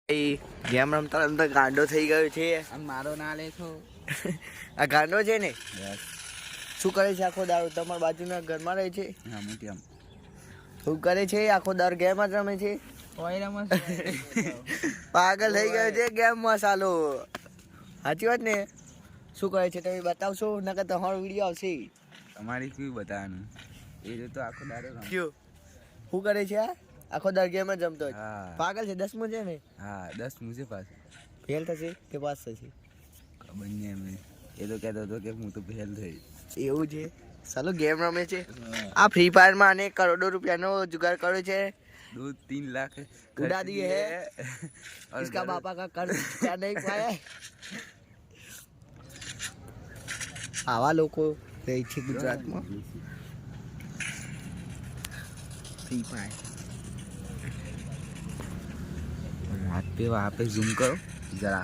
Game રમતા રમતા ગાંડો થઈ ગયો છે. મારો ના લે છો. આ ગાંડો છે ને. શું કરે છે આખો દારૂ? તમારા બાજુના ઘરમાં રહે છે. શું કરે છે આખો દારૂ? ગેમ જ રમે છે. પાગલ થઈ ગયો છે ગેમમાં સાલો. સાચી વાત ને? શું કરે છે તમે બતાવશો? નકર તમારો વિડીયો આવશે. તમારી શું બતાવવાનું? એ તો આખો દારૂ રમે. શું કરે છે આ? આખો દારૂ ગેમ જ રમતો. પાગલ છે. 10મું છે ને? હા 10મું છે પાછું. ફેલ થશે કે પાસ થશે? ખબર નહીં એમને. એ તો કહેતો હતો કે હું તો ફેલ થઈ. એવું છે? ચાલો ગેમ રમે છે. આ ફ્રી ફાયરમાં આને કરોડો રૂપિયાનો જુગાર કર્યો છે. 2-3 लाख उड़ा दिए है इसका बापा का कर्ज क्या नहीं पाया. આવા લોકો રહે છે ગુજરાતમાં. ફ્રી ફાયર हाथ पे वहाँ पे जूम करो जरा.